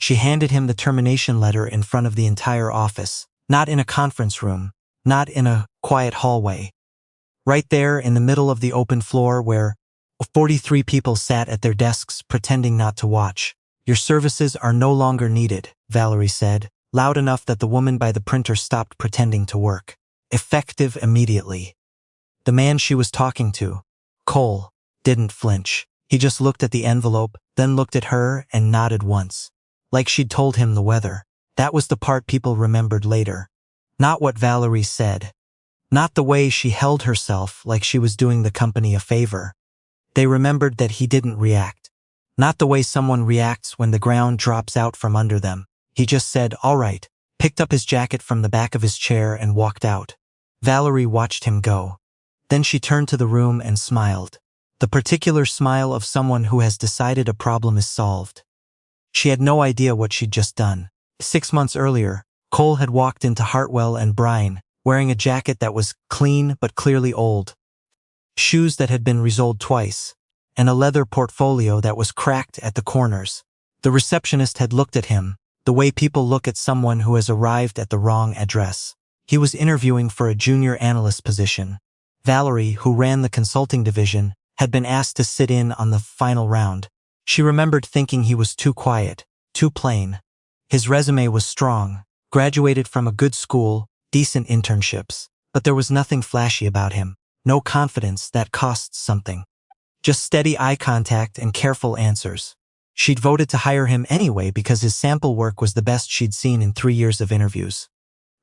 She handed him the termination letter in front of the entire office, not in a conference room, not in a quiet hallway. Right there in the middle of the open floor where 43 people sat at their desks pretending not to watch. "Your services are no longer needed," Valerie said, loud enough that the woman by the printer stopped pretending to work. Effective immediately. The man she was talking to, Cole, didn't flinch. He just looked at the envelope, then looked at her and nodded once. Like she'd told him the weather. That was the part people remembered later. Not what Valerie said. Not the way she held herself like she was doing the company a favor. They remembered that he didn't react. Not the way someone reacts when the ground drops out from under them. He just said, "All right," picked up his jacket from the back of his chair and walked out. Valerie watched him go. Then she turned to the room and smiled. The particular smile of someone who has decided a problem is solved. She had no idea what she'd just done. 6 months earlier, Cole had walked into Hartwell and Brine, wearing a jacket that was clean but clearly old, shoes that had been resoled twice, and a leather portfolio that was cracked at the corners. The receptionist had looked at him, the way people look at someone who has arrived at the wrong address. He was interviewing for a junior analyst position. Valerie, who ran the consulting division, had been asked to sit in on the final round. She remembered thinking he was too quiet, too plain. His resume was strong, graduated from a good school, decent internships, but there was nothing flashy about him. No confidence that costs something. Just steady eye contact and careful answers. She'd voted to hire him anyway because his sample work was the best she'd seen in 3 years of interviews.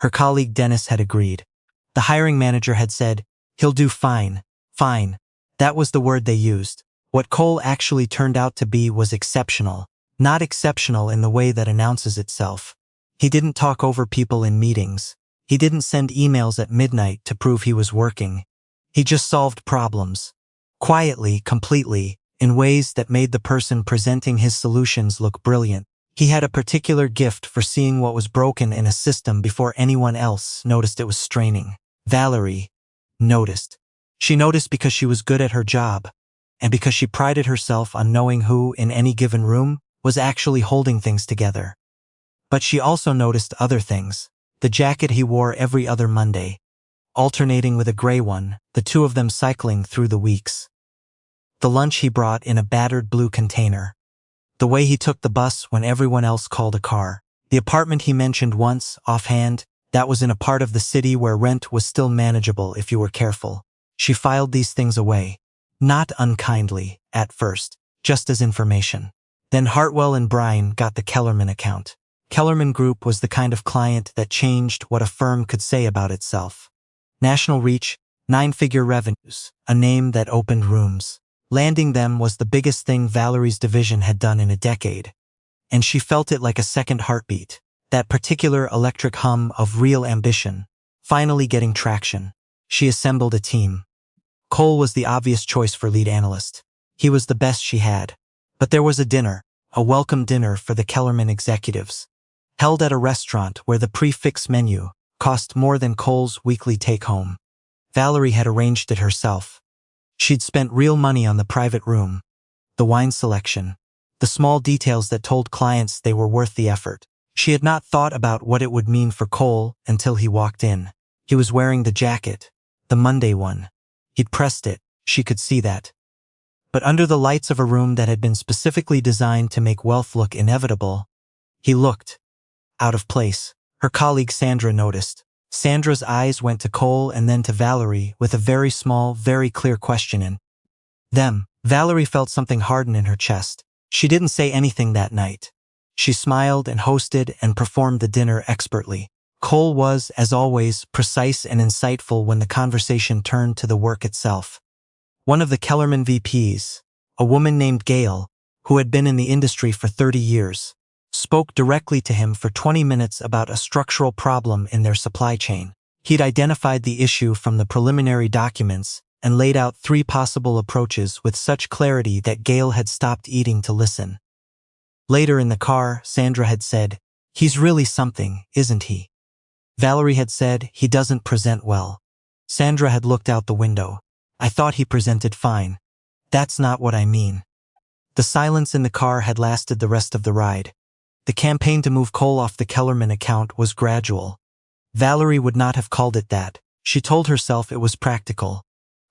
Her colleague Dennis had agreed. The hiring manager had said, "He'll do fine, fine." That was the word they used. What Cole actually turned out to be was exceptional. Not exceptional in the way that announces itself. He didn't talk over people in meetings. He didn't send emails at midnight to prove he was working. He just solved problems. Quietly, completely, in ways that made the person presenting his solutions look brilliant. He had a particular gift for seeing what was broken in a system before anyone else noticed it was straining. Valerie noticed. She noticed because she was good at her job, and because she prided herself on knowing who, in any given room, was actually holding things together. But she also noticed other things. The jacket he wore every other Monday, alternating with a gray one, the two of them cycling through the weeks. The lunch he brought in a battered blue container. The way he took the bus when everyone else called a car. The apartment he mentioned once, offhand, that was in a part of the city where rent was still manageable if you were careful. She filed these things away. Not unkindly, at first, just as information. Then Hartwell and Brine got the Kellerman account. Kellerman Group was the kind of client that changed what a firm could say about itself. National reach, 9-figure revenues, a name that opened rooms. Landing them was the biggest thing Valerie's division had done in a decade. And she felt it like a second heartbeat, that particular electric hum of real ambition, finally getting traction. She assembled a team. Cole was the obvious choice for lead analyst. He was the best she had. But there was a dinner, a welcome dinner for the Kellerman executives, held at a restaurant where the prix-fixe menu cost more than Cole's weekly take-home. Valerie had arranged it herself. She'd spent real money on the private room, the wine selection, the small details that told clients they were worth the effort. She had not thought about what it would mean for Cole until he walked in. He was wearing the jacket, the Monday one. He'd pressed it, she could see that. But under the lights of a room that had been specifically designed to make wealth look inevitable, he looked out of place. Her colleague Sandra noticed. Sandra's eyes went to Cole and then to Valerie with a very small, very clear question in them. Valerie felt something harden in her chest. She didn't say anything that night. She smiled and hosted and performed the dinner expertly. Cole was, as always, precise and insightful when the conversation turned to the work itself. One of the Kellerman VPs, a woman named Gail, who had been in the industry for 30 years, spoke directly to him for 20 minutes about a structural problem in their supply chain. He'd identified the issue from the preliminary documents and laid out 3 possible approaches with such clarity that Gail had stopped eating to listen. Later in the car, Sandra had said, "He's really something, isn't he?" Valerie had said, "He doesn't present well." Sandra had looked out the window. "I thought he presented fine." "That's not what I mean." The silence in the car had lasted the rest of the ride. The campaign to move Cole off the Kellerman account was gradual. Valerie would not have called it that. She told herself it was practical.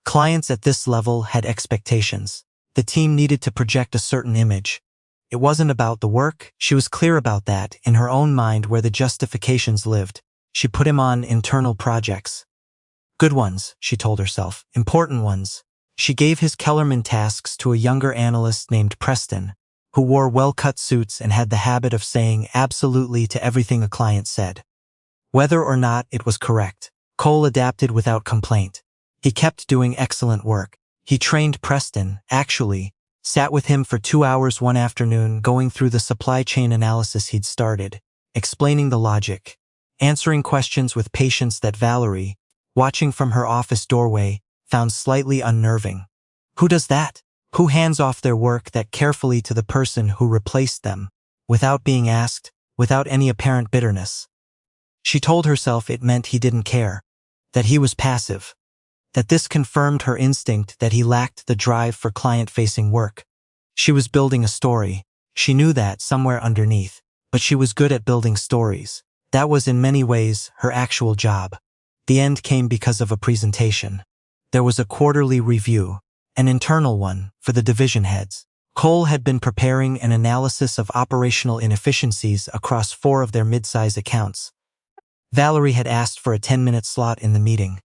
Clients at this level had expectations. The team needed to project a certain image. It wasn't about the work, she was clear about that in her own mind where the justifications lived. She put him on internal projects. Good ones, she told herself, important ones. She gave his Kellerman tasks to a younger analyst named Preston, who wore well-cut suits and had the habit of saying absolutely to everything a client said. Whether or not it was correct, Cole adapted without complaint. He kept doing excellent work. He trained Preston, actually, sat with him for 2 hours one afternoon going through the supply chain analysis he'd started, explaining the logic, answering questions with patience that Valerie, watching from her office doorway, found slightly unnerving. Who does that? Who hands off their work that carefully to the person who replaced them, without being asked, without any apparent bitterness? She told herself it meant he didn't care, that he was passive, that this confirmed her instinct that he lacked the drive for client-facing work. She was building a story. She knew that somewhere underneath, but she was good at building stories. That was in many ways her actual job. The end came because of a presentation. There was a quarterly review, an internal one, for the division heads. Cole had been preparing an analysis of operational inefficiencies across 4 of their mid-size accounts. Valerie had asked for a 10-minute slot in the meeting.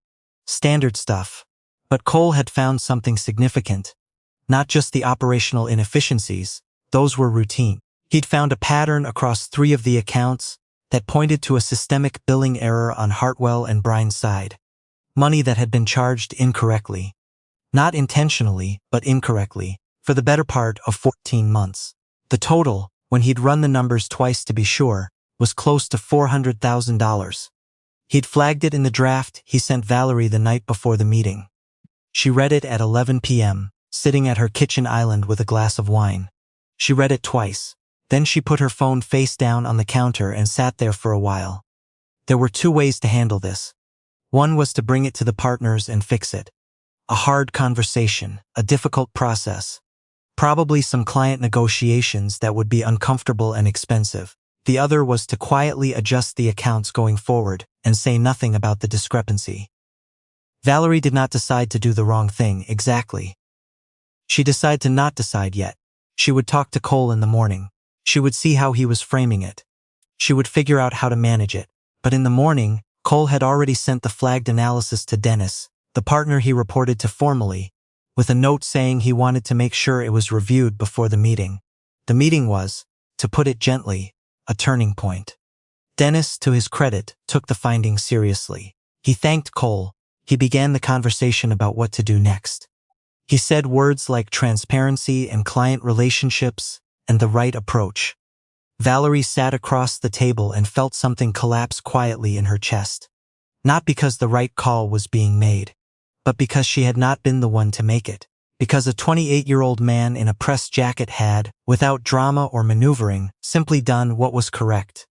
Standard stuff. But Cole had found something significant. Not just the operational inefficiencies, those were routine. He'd found a pattern across 3 of the accounts that pointed to a systemic billing error on Hartwell and Brine's side. Money that had been charged incorrectly. Not intentionally, but incorrectly, for the better part of 14 months. The total, when he'd run the numbers twice to be sure, was close to $400,000. He'd flagged it in the draft he sent Valerie the night before the meeting. She read it at 11 p.m., sitting at her kitchen island with a glass of wine. She read it twice. Then she put her phone face down on the counter and sat there for a while. There were 2 ways to handle this. One was to bring it to the partners and fix it. A hard conversation, a difficult process. Probably some client negotiations that would be uncomfortable and expensive. The other was to quietly adjust the accounts going forward and say nothing about the discrepancy. Valerie did not decide to do the wrong thing exactly. She decided to not decide yet. She would talk to Cole in the morning. She would see how he was framing it. She would figure out how to manage it. But in the morning, Cole had already sent the flagged analysis to Dennis, the partner he reported to formally, with a note saying he wanted to make sure it was reviewed before the meeting. The meeting was, to put it gently, a turning point. Dennis, to his credit, took the findings seriously. He thanked Cole. He began the conversation about what to do next. He said words like transparency and client relationships and the right approach. Valerie sat across the table and felt something collapse quietly in her chest. Not because the right call was being made, but because she had not been the one to make it. Because a 28-year-old man in a press jacket had, without drama or maneuvering, simply done what was correct.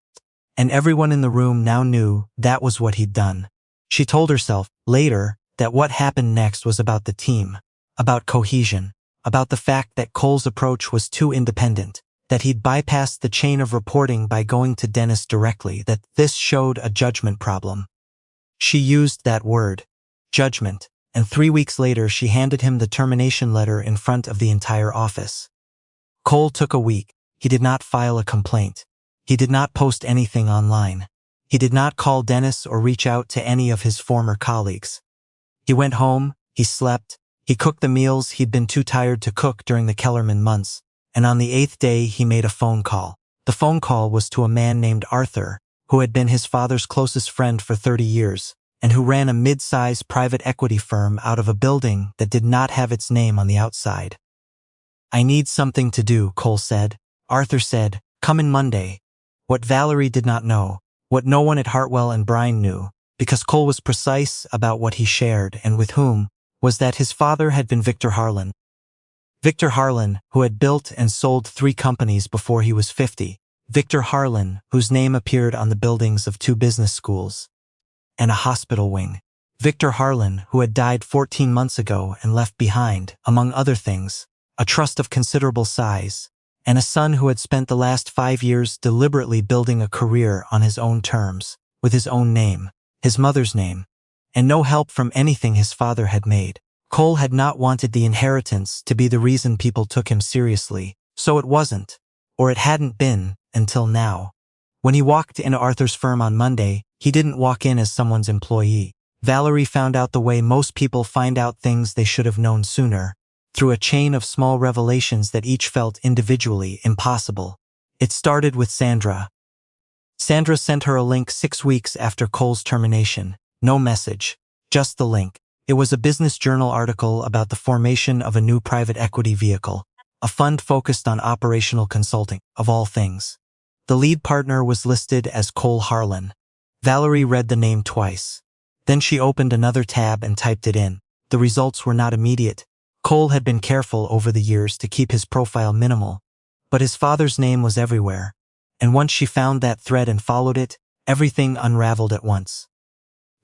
And everyone in the room now knew that was what he'd done. She told herself, later, that what happened next was about the team, about cohesion, about the fact that Cole's approach was too independent, that he'd bypassed the chain of reporting by going to Dennis directly, that this showed a judgment problem. She used that word, judgment. And 3 weeks later she handed him the termination letter in front of the entire office. Cole took a week. He did not file a complaint. He did not post anything online. He did not call Dennis or reach out to any of his former colleagues. He went home, he slept, he cooked the meals he'd been too tired to cook during the Kellerman months, and on the 8th day he made a phone call. The phone call was to a man named Arthur, who had been his father's closest friend for 30 years. And who ran a mid-size private equity firm out of a building that did not have its name on the outside. I need something to do, Cole said. Arthur said, come in Monday. What Valerie did not know, what no one at Hartwell and Brine knew, because Cole was precise about what he shared and with whom, was that his father had been Victor Harlan. Victor Harlan, who had built and sold 3 companies before he was 50. Victor Harlan, whose name appeared on the buildings of 2 business schools and a hospital wing. Victor Harlan, who had died 14 months ago and left behind, among other things, a trust of considerable size, and a son who had spent the last 5 years deliberately building a career on his own terms, with his own name, his mother's name, and no help from anything his father had made. Cole had not wanted the inheritance to be the reason people took him seriously, so it wasn't, or it hadn't been, until now. When he walked into Arthur's firm on Monday, he didn't walk in as someone's employee. Valerie found out the way most people find out things they should have known sooner, through a chain of small revelations that each felt individually impossible. It started with Sandra. Sandra sent her a link 6 weeks after Cole's termination. No message, just the link. It was a Business Journal article about the formation of a new private equity vehicle, a fund focused on operational consulting, of all things. The lead partner was listed as Cole Harlan. Valerie read the name twice. Then she opened another tab and typed it in. The results were not immediate. Cole had been careful over the years to keep his profile minimal, but his father's name was everywhere, and once she found that thread and followed it, everything unraveled at once.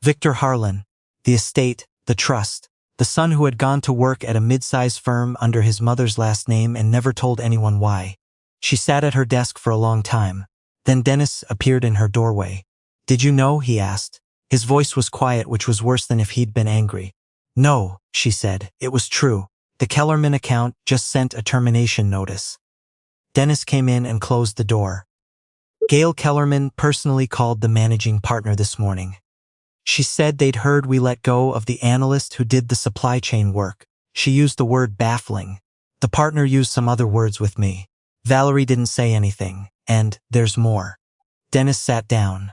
Victor Harlan, the estate, the trust, the son who had gone to work at a mid-size firm under his mother's last name and never told anyone why. She sat at her desk for a long time. Then Dennis appeared in her doorway. "Did you know?" he asked. His voice was quiet, which was worse than if he'd been angry. "No," she said. "It was true. The Kellerman account just sent a termination notice." Dennis came in and closed the door. Gail Kellerman personally called the managing partner this morning. She said they'd heard we let go of the analyst who did the supply chain work. She used the word baffling. The partner used some other words with me. Valerie didn't say anything, and there's more. Dennis sat down.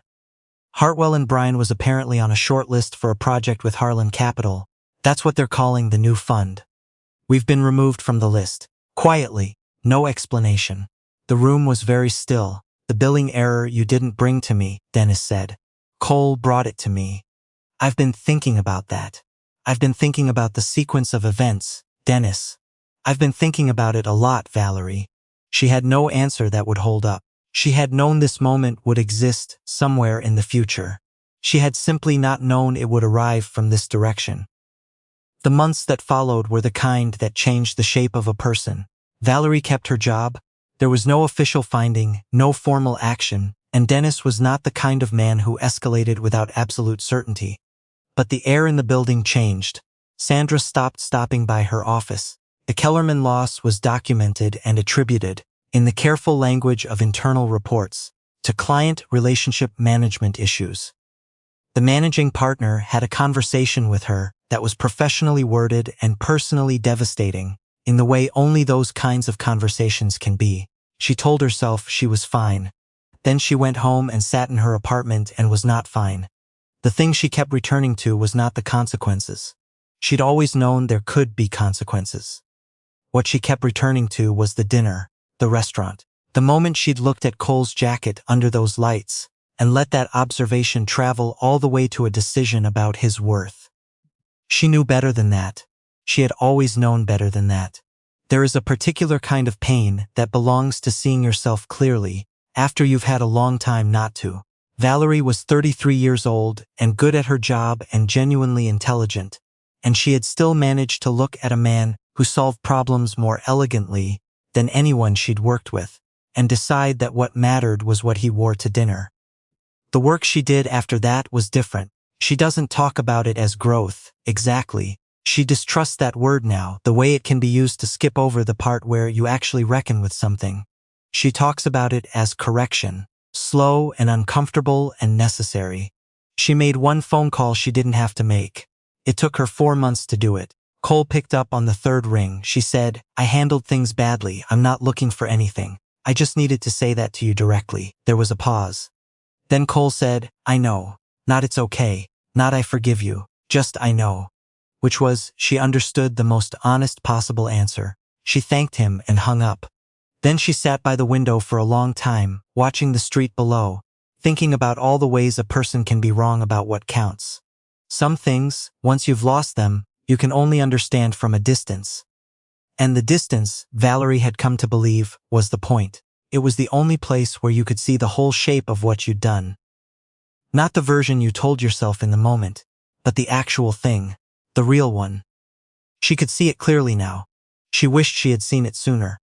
Hartwell and Bryan was apparently on a short list for a project with Harlan Capital. That's what they're calling the new fund. We've been removed from the list. Quietly, no explanation. The room was very still. "The billing error you didn't bring to me," Dennis said. "Cole brought it to me. I've been thinking about that. I've been thinking about the sequence of events, Dennis. I've been thinking about it a lot, Valerie." She had no answer that would hold up. She had known this moment would exist somewhere in the future. She had simply not known it would arrive from this direction. The months that followed were the kind that changed the shape of a person. Valerie kept her job. There was no official finding, no formal action, and Dennis was not the kind of man who escalated without absolute certainty. But the air in the building changed. Sandra stopped stopping by her office. The Kellerman loss was documented and attributed, in the careful language of internal reports, to client relationship management issues. The managing partner had a conversation with her that was professionally worded and personally devastating, in the way only those kinds of conversations can be. She told herself she was fine. Then she went home and sat in her apartment and was not fine. The thing she kept returning to was not the consequences. She'd always known there could be consequences. What she kept returning to was the dinner, the restaurant. The moment she'd looked at Cole's jacket under those lights, and let that observation travel all the way to a decision about his worth. She knew better than that. She had always known better than that. There is a particular kind of pain that belongs to seeing yourself clearly after you've had a long time not to. Valerie was 33 years old and good at her job and genuinely intelligent, and she had still managed to look at a man who solved problems more elegantly than anyone she'd worked with, and decide that what mattered was what he wore to dinner. The work she did after that was different. She doesn't talk about it as growth, exactly. She distrusts that word now, the way it can be used to skip over the part where you actually reckon with something. She talks about it as correction, slow and uncomfortable and necessary. She made one phone call she didn't have to make. It took her 4 months to do it. Cole picked up on the third ring. She said, "I handled things badly. I'm not looking for anything. I just needed to say that to you directly." There was a pause. Then Cole said, "I know. Not it's okay. Not I forgive you. Just I know." Which was, she understood, the most honest possible answer. She thanked him and hung up. Then she sat by the window for a long time, watching the street below, thinking about all the ways a person can be wrong about what counts. Some things, once you've lost them, you can only understand from a distance. And the distance, Valerie had come to believe, was the point. It was the only place where you could see the whole shape of what you'd done. Not the version you told yourself in the moment, but the actual thing, the real one. She could see it clearly now. She wished she had seen it sooner.